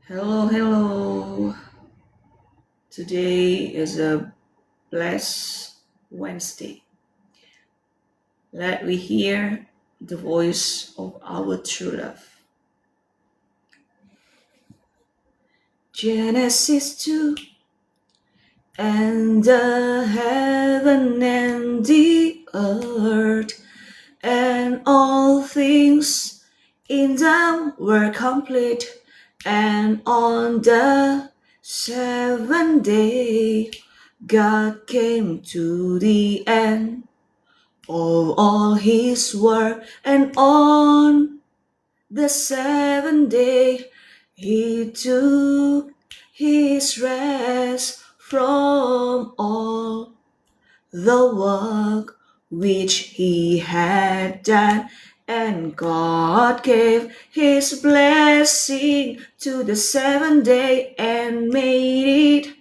Hello, hello. Today is a blessed Wednesday. Let we hear the voice of our true love. Genesis 2. And the heaven and the earth and all things in them were complete. And on the seventh day, God came to the end of all his work, and on the seventh day he took his rest from all the work which he had done. And God gave his blessing to the seventh day and made it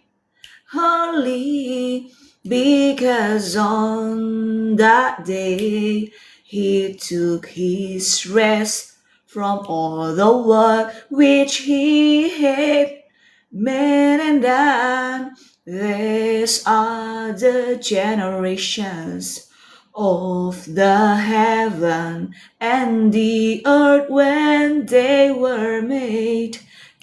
holy, because on that day he took his rest from all the work which he had made and done. These are the generations of the heaven and the earth when they were made,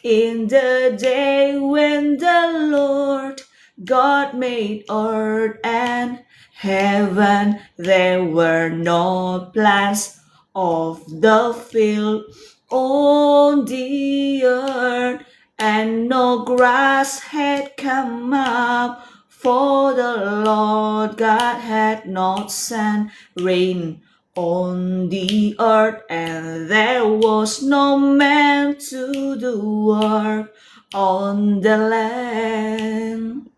in the day when the Lord God made earth and heaven. There were no plants of the field on the earth, and no grass had come up, for the Lord God had not sent rain on the earth, and there was no man to do work on the land.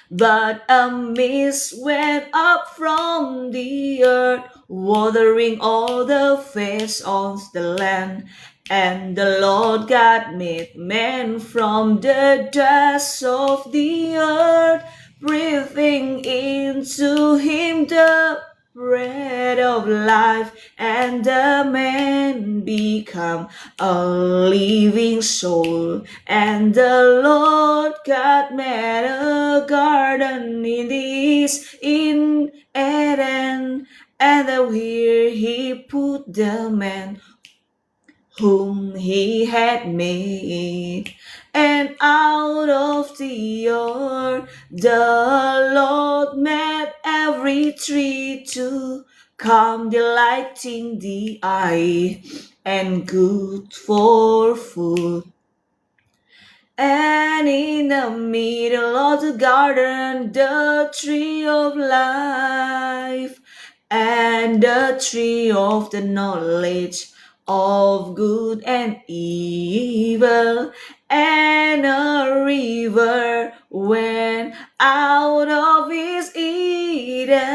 But a mist went up from the earth, watering all the face of the land. And the Lord God made man from the dust of the earth, breathing into him the breath of life, and the man became a living soul. And the Lord God made a garden in the east in Eden, and there he put the man whom he had made. And out of the earth the Lord made every tree to come, delighting the eye and good for food. And in the middle of the garden, the tree of life and the tree of the knowledge of good and evil, and a river went out of his Eden,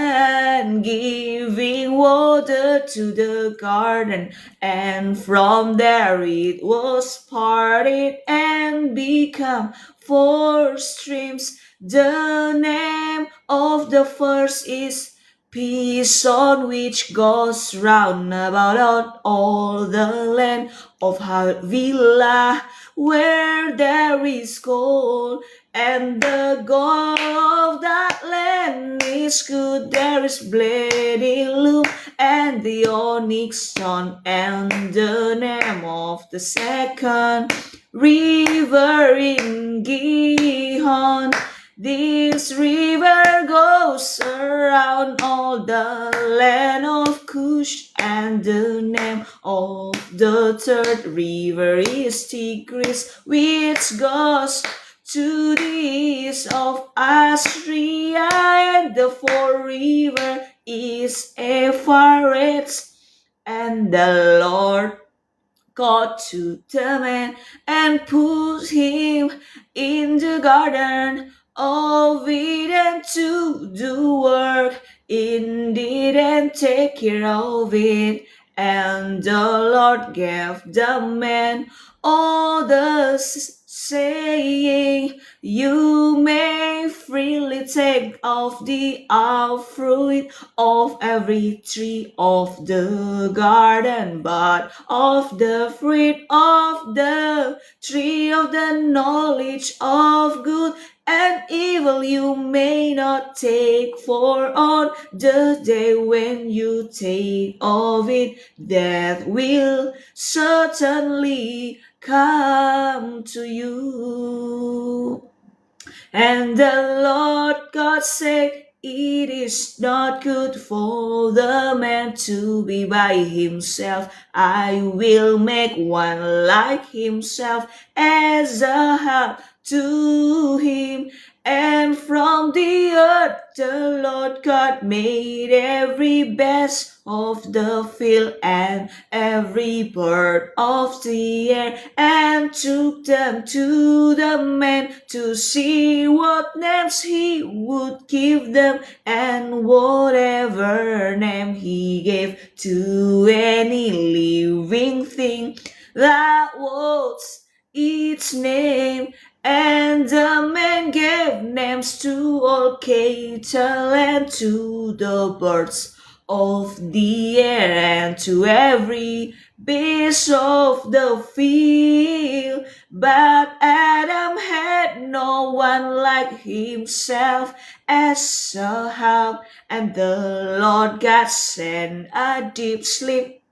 giving water to the garden, and from there it was parted and become four streams. The name of the first is Pison, which goes round about all the land of Havilah, where there is gold, and the gold of that land is good. There is bleeding loom and the onyx stone, and the name of the second river in Gihon. This river goes around all the land of Cush, and the name of the third river is Tigris, which goes to the east of Assyria, and the fourth river is Euphrates. And the Lord God took the man and put him in the garden of Eden to do work indeed and take care of it. And the Lord gave the man all the saying, you may freely take of the fruit of every tree of the garden, but of the fruit of the tree of the knowledge of good and evil you may not take, for on the day when you take of it, death will certainly come to you. And the Lord God said, it is not good for the man to be by himself. I will make one like himself as a help to him. And from the earth the Lord God made every beast of the field and every bird of the air, and took them to the man to see what names he would give them. And whatever name he gave to any living thing, that was its name. And the man gave names to all cattle and to the birds of the air and to every beast of the field. But Adam had no one like himself as a help, and the Lord God sent a deep sleep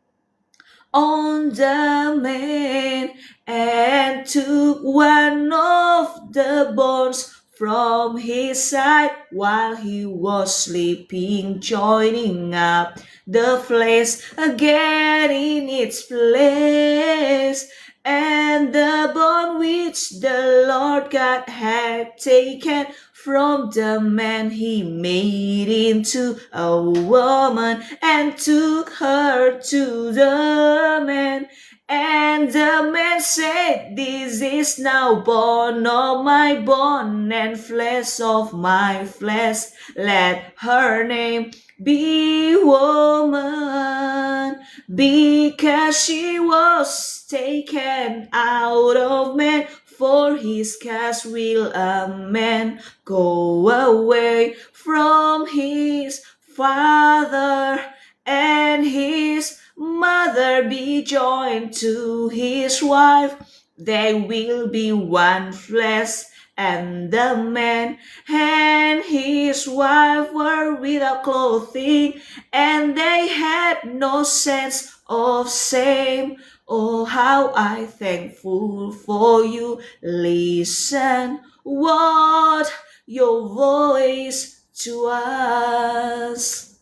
on the man and took one of the bones from his side while he was sleeping, joining up the flesh again in its place. And the bone which the Lord God had taken from the man he made into a woman and took her to the man. And the man said, this is now bone of my bone and flesh of my flesh. Let her name be woman, because she was taken out of man. For his cause will a man go away from his father, and his mother be joined to his wife. They will be one flesh. And the man and his wife were without clothing, and they had no sense of shame. Oh, how I thankful for you. Listen what your voice to us.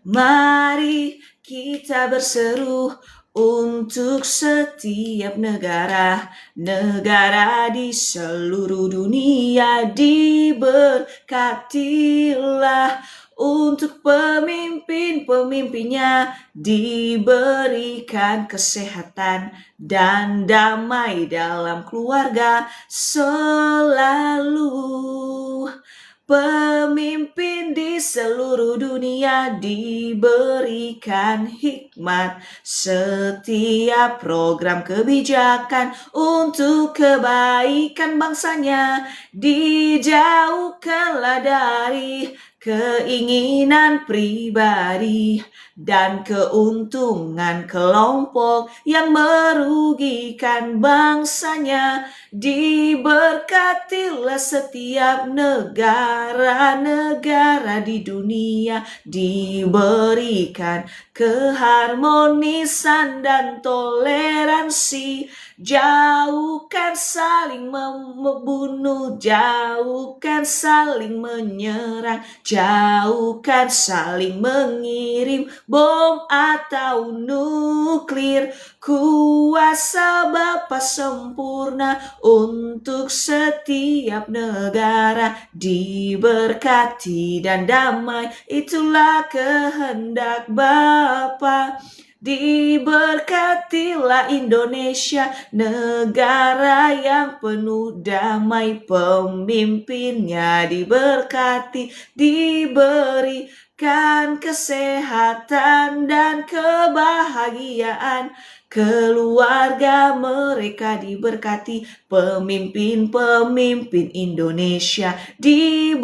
Mari kita berseru untuk setiap negara di seluruh dunia. Diberkatilah untuk pemimpin-pemimpinnya, diberikan kesehatan dan damai dalam keluarga selalu. Pemimpin di seluruh dunia diberikan hikmat, setiap program kebijakan untuk kebaikan bangsanya. Dijauhkanlah dari keinginan pribadi dan keuntungan kelompok yang merugikan bangsanya. Diberkatilah setiap negara-negara di dunia, diberikan keharmonisan dan toleransi. Jauhkan saling membunuh, jauhkan saling menyerang, jauhkan saling mengirim bom atau nuklir. Kuasa Bapa sempurna untuk setiap negara, diberkati dan damai, itulah kehendak Bapa. Diberkatilah Indonesia, negara yang penuh damai, pemimpinnya diberkati, diberi kan kesehatan dan kebahagiaan. Keluarga mereka diberkati, pemimpin-pemimpin Indonesia diberikan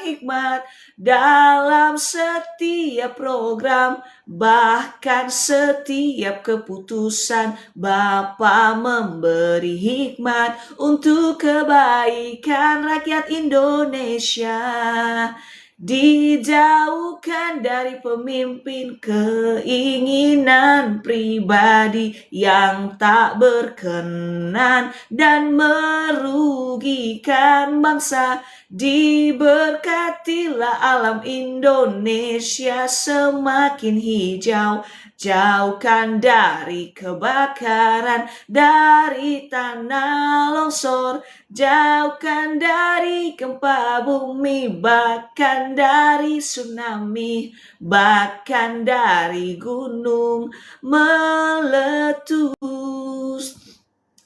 hikmat dalam setiap program, bahkan setiap keputusan. Bapa memberi hikmat untuk kebaikan rakyat Indonesia. Dijauhkan dari pemimpin keinginan pribadi yang tak berkenan dan merugikan bangsa. Diberkatilah alam Indonesia semakin hijau, jauhkan dari kebakaran, dari tanah longsor, jauhkan dari gempa bumi, bahkan dari tsunami, bahkan dari gunung meletus.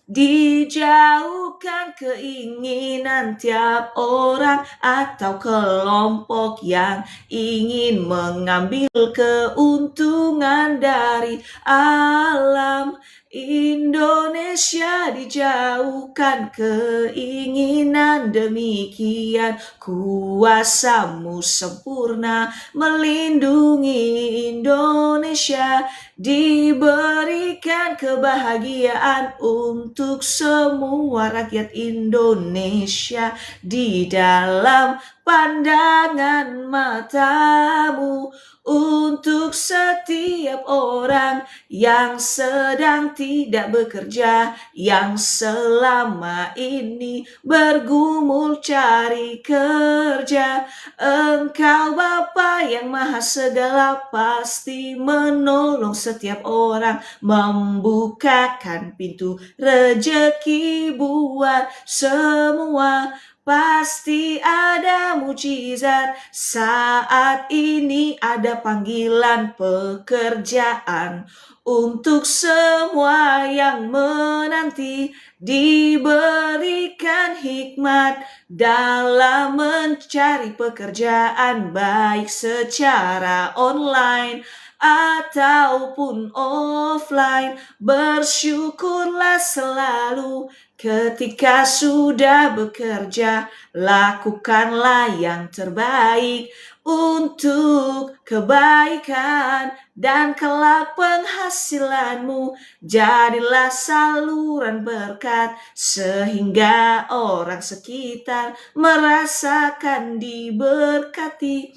Dijauhkan keinginan tiap orang atau kelompok yang ingin mengambil keuntungan dari alam Indonesia. Dijauhkan keinginan demikian, kuasa-Mu sempurna melindungi Indonesia. Diberikan kebahagiaan untuk semua rakyat Indonesia di dalam pandangan mata-Mu, untuk setiap orang yang sedang tidak bekerja, yang selama ini bergumul cari kerja. Engkau Bapa yang Maha Segala pasti menolong setiap orang, membukakan pintu rejeki buat semua. Pasti ada mujizat saat ini, ada panggilan pekerjaan untuk semua yang menanti. Diberikan hikmat dalam mencari pekerjaan, baik secara online ataupun offline. Bersyukurlah selalu ketika sudah bekerja, lakukanlah yang terbaik untuk kebaikan dan kelak penghasilanmu. Jadilah saluran berkat sehingga orang sekitar merasakan diberkati.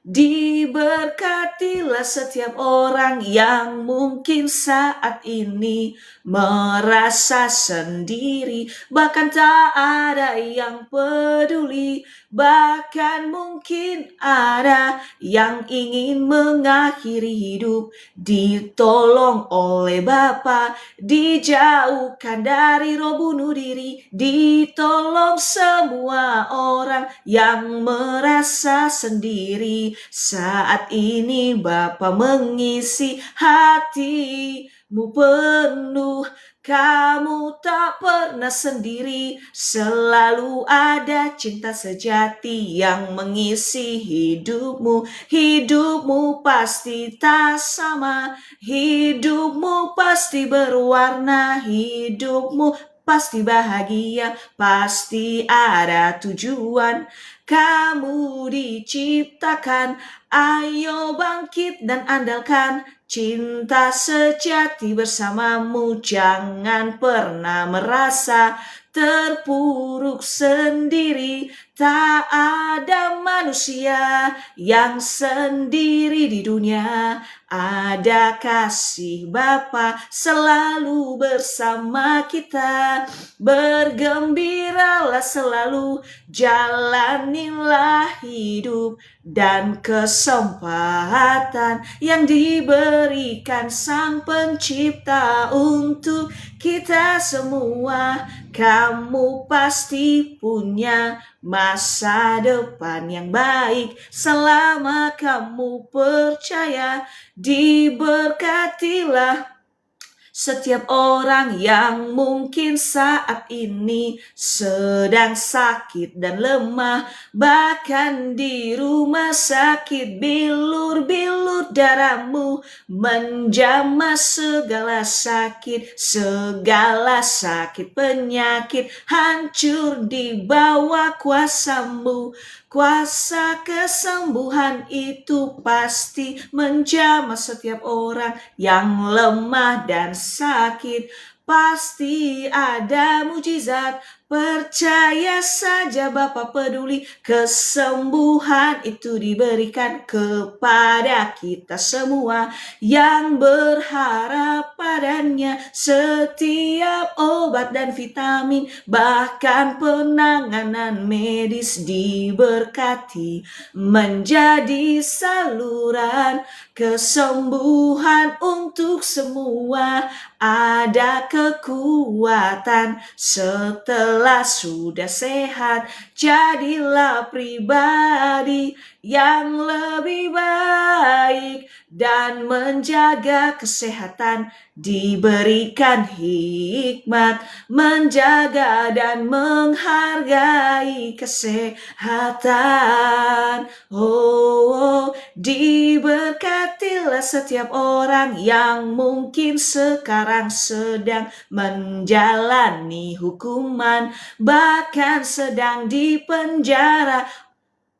Diberkatilah setiap orang yang mungkin saat ini merasa sendiri, bahkan tak ada yang peduli, bahkan mungkin ada yang ingin mengakhiri hidup. Ditolong oleh Bapa, dijauhkan dari roh bunuh diri. Ditolong semua orang yang merasa sendiri. Saat ini Bapa mengisi hatimu penuh. Kamu tak pernah sendiri, selalu ada cinta sejati yang mengisi hidupmu. Hidupmu pasti tak sama, hidupmu pasti berwarna, hidupmu pasti bahagia, pasti ada tujuan. Kamu diciptakan, ayo bangkit dan andalkan cinta sejati bersamamu. Jangan pernah merasa terpuruk sendiri. Tak ada manusia yang sendiri di dunia. Ada kasih Bapa selalu bersama kita. Bergembiralah selalu, jalanilah hidup dan kesempatan yang diberikan Sang Pencipta untuk kita semua. Kamu pasti punya masa depan yang baik selama kamu percaya. Diberkatilah Setiap orang yang mungkin saat ini sedang sakit dan lemah, bahkan di rumah sakit bilur-bilur darahmu menjamah segala sakit penyakit hancur di bawah kuasamu. Kuasa kesembuhan itu pasti menjamah setiap orang yang lemah dan sakit. Pasti ada mujizat, percaya saja Bapa peduli. Kesembuhan itu diberikan kepada kita semua yang berharap padanya. Setiap obat dan vitamin, bahkan penanganan medis diberkati menjadi saluran kesembuhan untuk semua. Ada kekuatan setelah sudah sehat. Jadilah pribadi yang lebih baik dan menjaga kesehatan. Diberikan hikmat menjaga dan menghargai kesehatan. Diberkatilah setiap orang yang mungkin sekarang sedang menjalani hukuman, bahkan sedang dipenjara.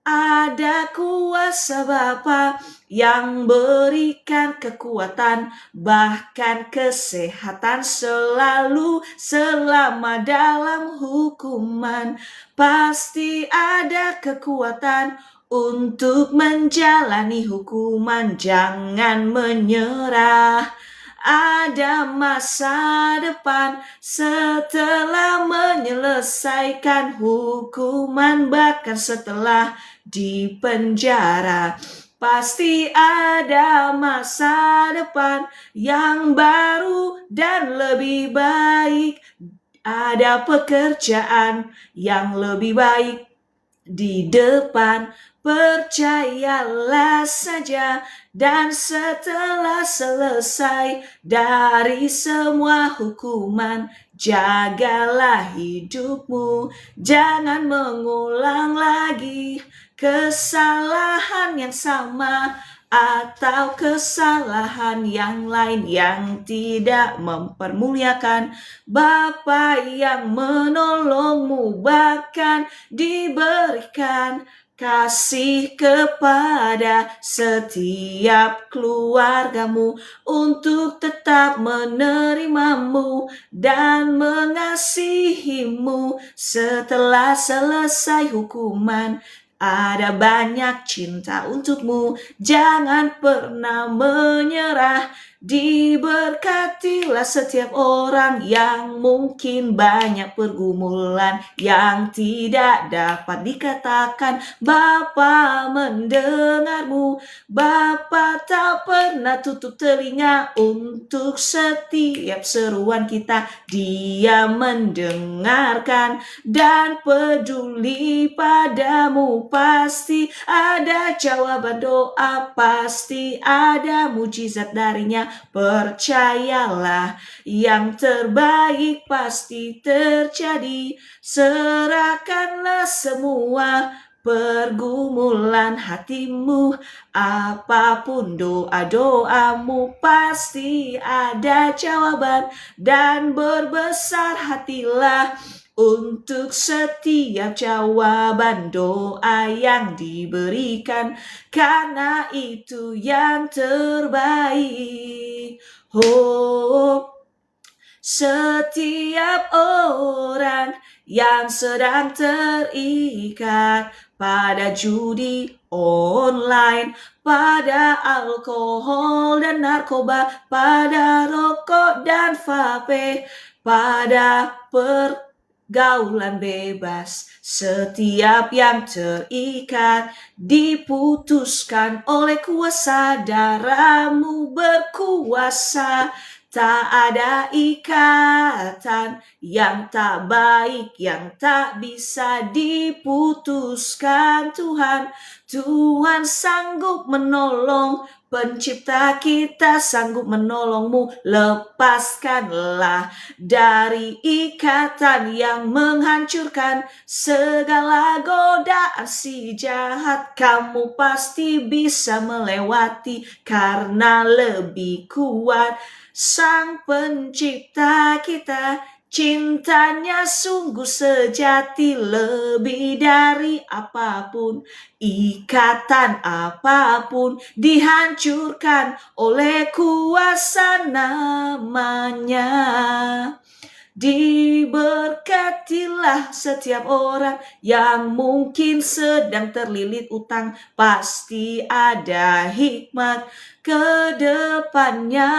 Ada kuasa Bapa yang berikan kekuatan, bahkan kesehatan selalu selama dalam hukuman. Pasti ada kekuatan untuk menjalani hukuman. Jangan menyerah. Ada masa depan setelah menyelesaikan hukuman, bahkan setelah di penjara. Pasti ada masa depan yang baru dan lebih baik. Ada pekerjaan yang lebih baik di depan. Percayalah saja, dan setelah selesai dari semua hukuman, jagalah hidupmu. Jangan mengulang lagi kesalahan yang sama atau kesalahan yang lain yang tidak mempermuliakan Bapa yang menolongmu, bahkan diberikan kasih kepada setiap keluargamu untuk tetap menerimamu dan mengasihimu setelah selesai hukuman. Ada banyak cinta untukmu, jangan pernah menyerah. Diberkatilah setiap orang yang mungkin banyak pergumulan yang tidak dapat dikatakan. Bapa mendengarmu, Bapa tak pernah tutup telinga untuk setiap seruan kita. Dia mendengarkan dan peduli padamu. Pasti ada jawaban doa, pasti ada mujizat darinya. Percayalah, yang terbaik pasti terjadi. Serahkanlah semua pergumulan hatimu, apapun doa-doamu, pasti ada jawaban. Dan berbesar hatilah untuk setiap jawaban doa yang diberikan, karena itu yang terbaik. Setiap orang yang sedang terikat pada judi online, pada alkohol dan narkoba, pada rokok dan vape, pada pergaulan bebas. Setiap yang terikat diputuskan oleh kuasa darahmu berkuasa. Tak ada ikatan yang tak baik yang tak bisa diputuskan Tuhan. Tuhan sanggup menolong Pencipta kita sanggup menolongmu, lepaskanlah dari ikatan yang menghancurkan segala godaan si jahat. Kamu pasti bisa melewati karena lebih kuat Sang Pencipta kita. Cintanya sungguh sejati, lebih dari apapun, ikatan apapun dihancurkan oleh kuasa namanya. Diberkatilah setiap orang yang mungkin sedang terlilit utang, pasti ada hikmat ke depannya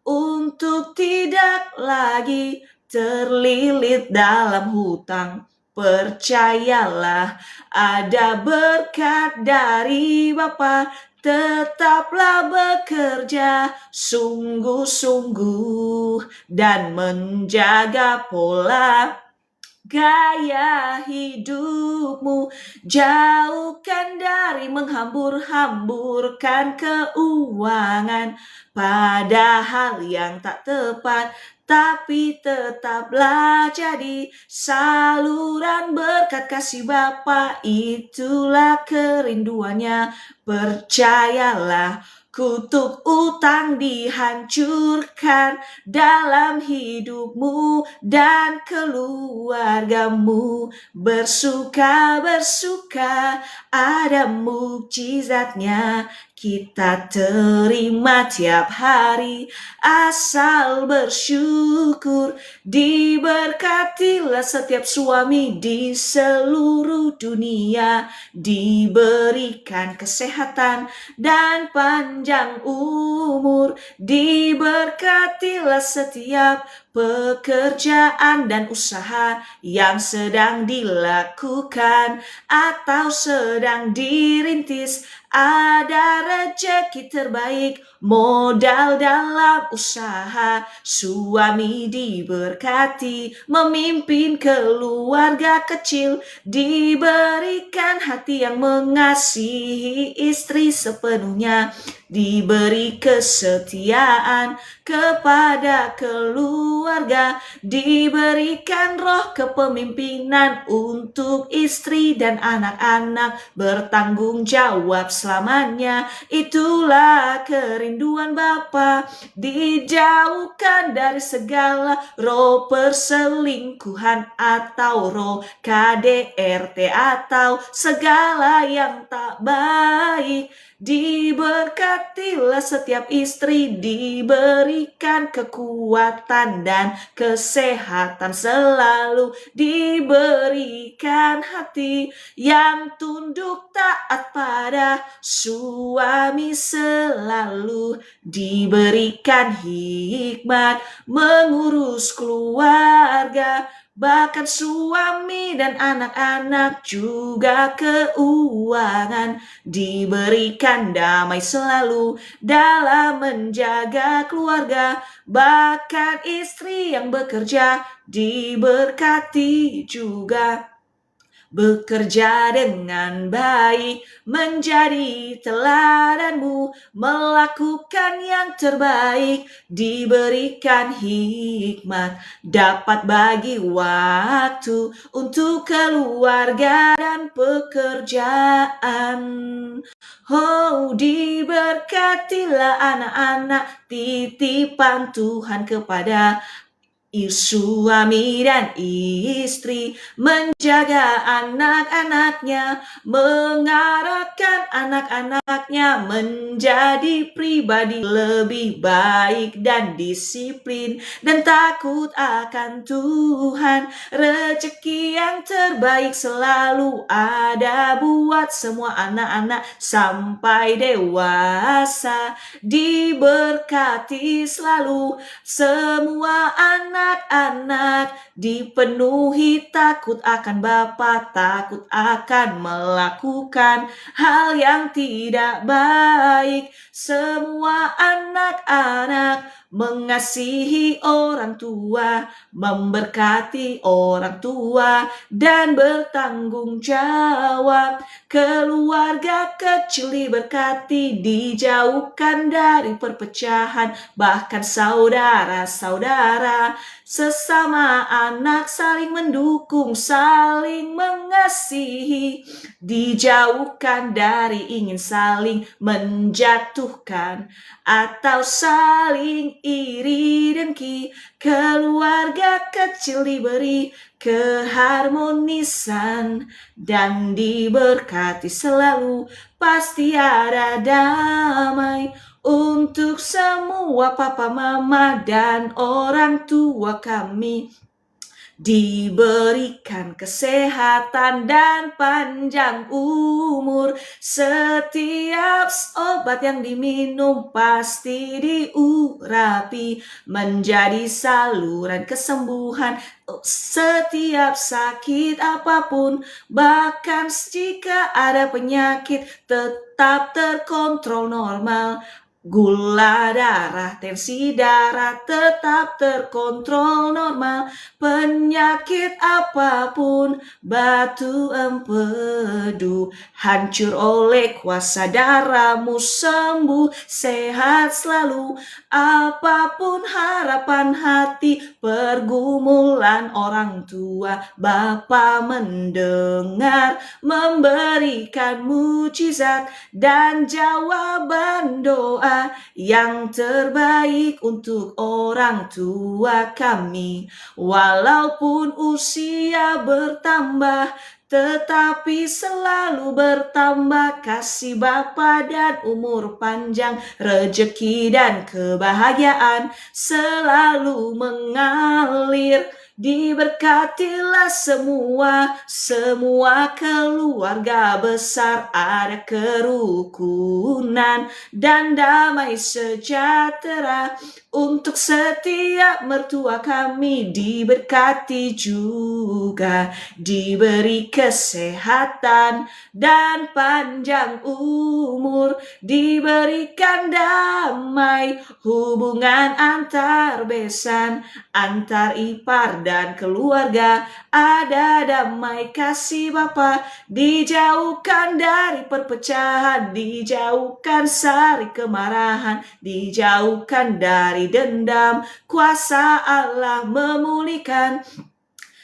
untuk tidak lagi terlilit dalam hutang. Percayalah, ada berkat dari Bapa. Tetaplah bekerja sungguh-sungguh dan menjaga pola gaya hidupmu. Jauhkan dari menghambur-hamburkan keuangan pada hal yang tak tepat, tapi tetaplah jadi saluran berkat kasih Bapa. Itulah kerinduannya. Percayalah, kutuk utang dihancurkan dalam hidupmu dan keluargamu. Bersuka-bersuka, ada mukjizatnya. Kita terima tiap hari asal bersyukur. Diberkatilah setiap suami di seluruh dunia, diberikan kesehatan dan panjang umur. Diberkatilah setiap pekerjaan dan usaha yang sedang dilakukan atau sedang dirintis. Ada rezeki terbaik, modal dalam usaha. Suami diberkati, memimpin keluarga kecil. Diberikan hati yang mengasihi istri sepenuhnya. Diberi kesetiaan kepada keluarga. Diberikan roh kepemimpinan untuk istri dan anak-anak. Bertanggung jawab selamanya. Itulah kerinduan Bapa. Dijauhkan dari segala roh perselingkuhan atau roh KDRT atau segala yang tak baik. Diberkatilah setiap istri, diberikan kekuatan dan kesehatan selalu. Diberikan hati yang tunduk taat pada suami selalu. Diberikan hikmat mengurus keluarga, bahkan suami dan anak-anak juga keuangan. Diberikan damai selalu dalam menjaga keluarga, bahkan istri yang bekerja diberkati juga. Bekerja dengan baik, menjadi teladanmu, melakukan yang terbaik, diberikan hikmat, dapat bagi waktu untuk keluarga dan pekerjaan. Oh, diberkatilah anak-anak, titipan Tuhan kepada suami dan istri, menjaga anak-anaknya, mengarahkan anak-anaknya menjadi pribadi lebih baik dan disiplin dan takut akan Tuhan. Rezeki yang terbaik selalu ada buat semua anak-anak sampai dewasa. Diberkati selalu semua anak-anak, dipenuhi takut akan Bapa, takut akan melakukan hal yang tidak baik. Semua anak-anak mengasihi orang tua, memberkati orang tua, dan bertanggung jawab. Keluarga kecil diberkati, dijauhkan dari perpecahan, bahkan saudara-saudara sesama anak saling mendukung, saling mengasihi, dijauhkan dari ingin saling menjatuhkan atau saling iri dengki. Keluarga kecil diberi keharmonisan dan diberkati selalu, pasti ada damai untuk semua papa, mama, dan orang tua kami. Diberikan kesehatan dan panjang umur. Setiap obat yang diminum pasti diurapi menjadi saluran kesembuhan. Setiap sakit apapun, bahkan jika ada penyakit, tetap terkontrol normal. Gula darah, tensi darah tetap terkontrol normal. Penyakit apapun, batu empedu, hancur oleh kuasa darahmu, sembuh, sehat selalu. Apapun harapan hati, pergumulan orang tua, Bapa mendengar, memberikan mujizat dan jawaban doa yang terbaik untuk orang tua kami. Walaupun usia bertambah, tetapi selalu bertambah kasih Bapa dan umur panjang, rejeki dan kebahagiaan selalu mengalir. Diberkatilah semua keluarga besar, ada kerukunan dan damai sejahtera. Untuk setiap mertua kami diberkati juga, diberi kesehatan dan panjang umur, diberikan damai hubungan antar besan, antar ipar dan keluarga, ada damai kasih Bapa, dijauhkan dari perpecahan, dijauhkan sari kemarahan, dijauhkan dari dendam, kuasa Allah memulihkan.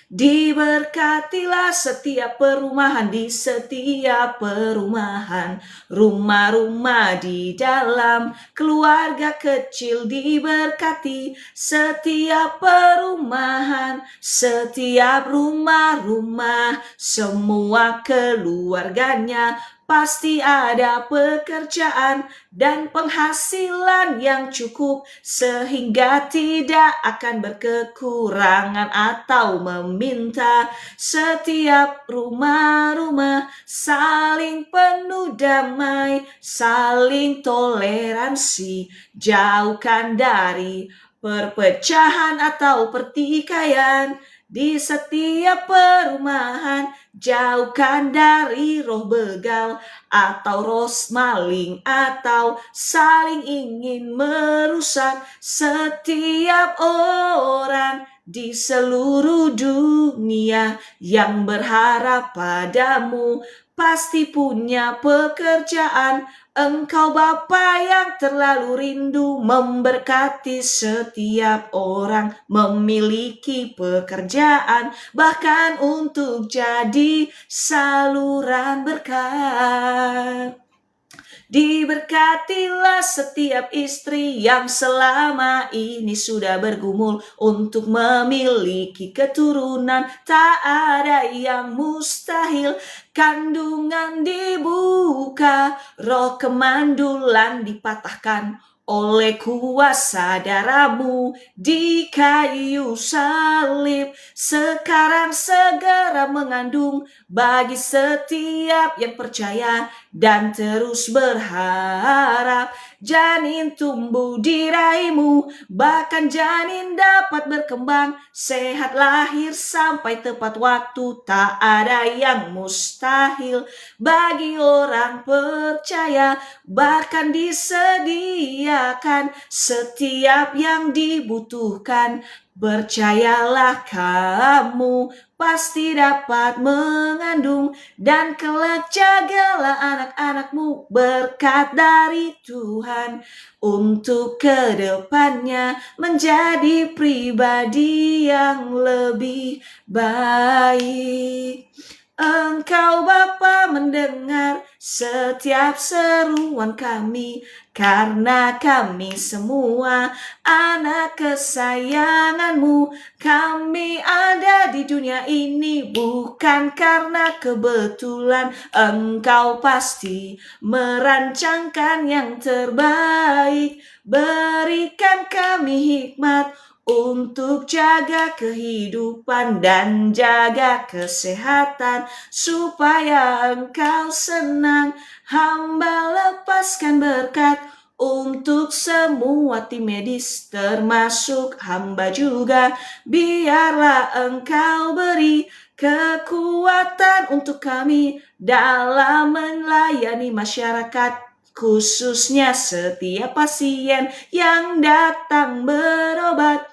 Diberkatilah setiap perumahan, di setiap perumahan, rumah-rumah di dalam keluarga kecil diberkati. Setiap perumahan, setiap rumah-rumah, semua keluarganya pasti ada pekerjaan dan penghasilan yang cukup, sehingga tidak akan berkekurangan atau meminta. Setiap rumah-rumah saling penuh damai, saling toleransi, jauhkan dari perpecahan atau pertikaian. Di setiap perumahan, jauhkan dari roh begal atau roh maling atau saling ingin merusak. Setiap orang di seluruh dunia yang berharap padamu pasti punya pekerjaan. Engkau Bapa yang terlalu rindu memberkati setiap orang memiliki pekerjaan, bahkan untuk jadi saluran berkat. Diberkatilah setiap istri yang selama ini sudah bergumul untuk memiliki keturunan. Tak ada yang mustahil. Kandungan dibuka, roh kemandulan dipatahkan oleh kuasa darahmu di kayu salib. Sekarang segera mengandung bagi setiap yang percaya dan terus berharap. janin tumbuh di rahimmu, bahkan janin dapat berkembang sehat lahir sampai tepat waktu. Tak ada yang mustahil bagi orang percaya, bahkan disediakan setiap yang dibutuhkan. Percayalah kamu pasti dapat mengandung, dan kelak jagalah anak-anakmu, berkat dari Tuhan untuk kedepannya menjadi pribadi yang lebih baik. Engkau Bapa mendengar setiap seruan kami, karena kami semua anak kesayanganmu. Kami ada di dunia ini bukan karena kebetulan. Engkau pasti merancangkan yang terbaik. Berikan kami hikmat untuk jaga kehidupan dan jaga kesehatan, supaya Engkau senang. Hamba lepaskan berkat untuk semua tim medis, termasuk hamba juga. Biarlah Engkau beri kekuatan untuk kami dalam melayani masyarakat, khususnya setiap pasien yang datang berobat.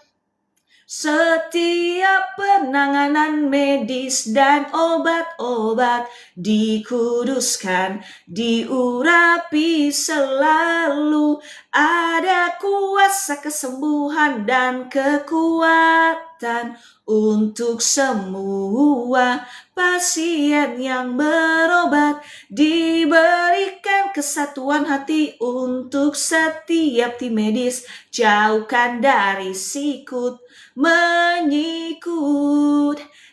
Setiap penanganan medis dan obat-obat dikuduskan, diurapi selalu. Ada kuasa kesembuhan dan kekuatan untuk semua pasien yang berobat. Diberikan kesatuan hati untuk setiap tim medis. Jauhkan dari sikut menyikut,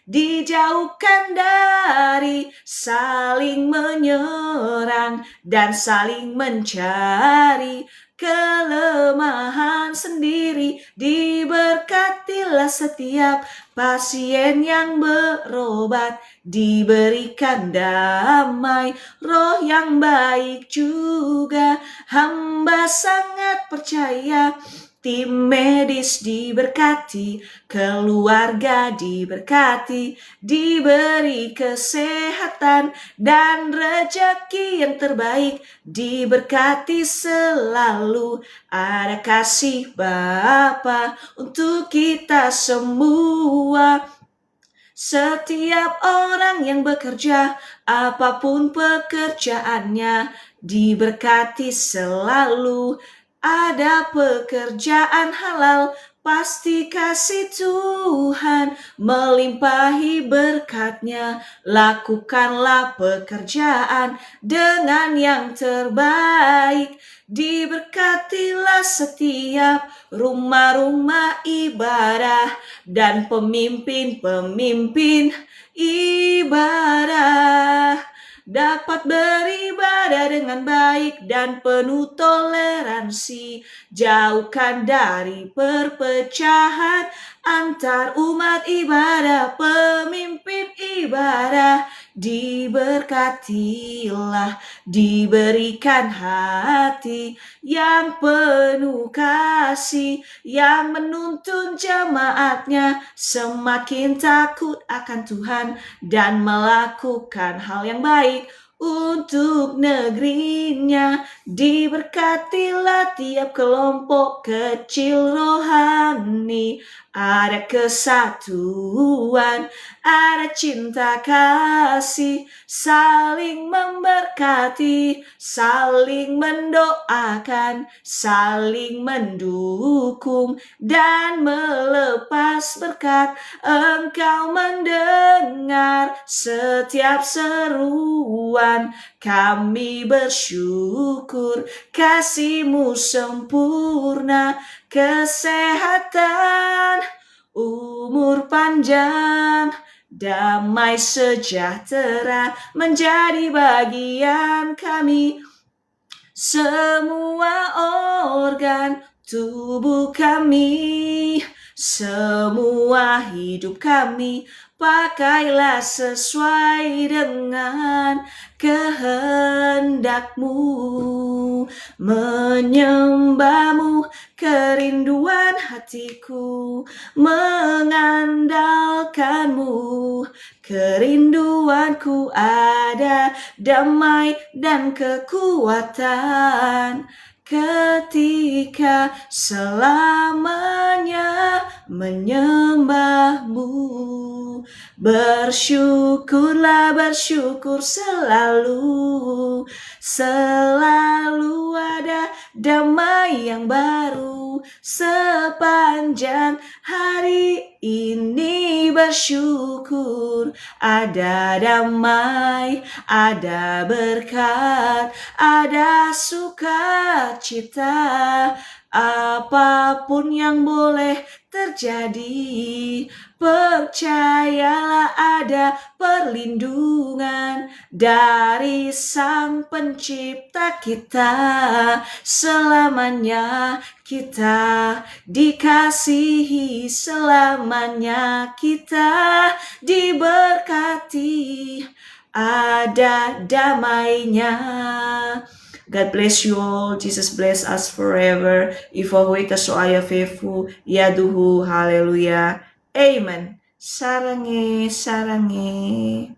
dijauhkan dari saling menyerang dan saling mencari kelemahan sendiri. Diberkatilah setiap pasien yang berobat, diberikan damai, roh yang baik juga. Hamba sangat percaya tim medis diberkati, keluarga diberkati, diberi kesehatan dan rezeki yang terbaik, diberkati selalu. Ada kasih Bapa untuk kita semua. Setiap orang yang bekerja, apapun pekerjaannya, diberkati selalu. Ada pekerjaan halal, pasti kasih Tuhan melimpahi berkat-Nya. Lakukanlah pekerjaan dengan yang terbaik. Diberkatilah setiap rumah-rumah ibadah dan pemimpin-pemimpin ibadah dapat beribadah dengan baik dan penuh toleransi. Jauhkan dari perpecahan antar umat ibadah, pemimpin ibadah. Diberkatilah, diberikan hati yang penuh kasih, yang menuntun jemaatnya semakin takut akan Tuhan dan melakukan hal yang baik untuk negerinya. Diberkatilah tiap kelompok kecil rohani. Ada kesatuan, ada cinta kasih, saling memberkati, saling mendoakan, saling mendukung dan melepas berkat. Engkau mendengar setiap seruan, kami bersyukur. Kasih-Mu sempurna, kesehatan, umur panjang, damai sejahtera menjadi bagian kami. Semua organ tubuh kami semua hidup kami. Pakailah sesuai dengan kehendak-Mu, menyembah-Mu kerinduan hatiku, mengandalkan-Mu. Kerinduanku ada damai dan kekuatan ketika selamanya menyembah-Mu. Bersyukurlah, bersyukur selalu, selalu ada damai yang baru sepanjang hari ini. Bersyukur ada damai, ada berkat, ada sukacita. Apapun yang boleh terjadi, percayalah ada perlindungan dari Sang Pencipta kita. Selamanya kita dikasihi, selamanya kita diberkati, ada damainya. God bless you all. Jesus bless us forever. Ifahuita soaya fefu yaduhu. Haleluya. Amen. Sarange, sarange.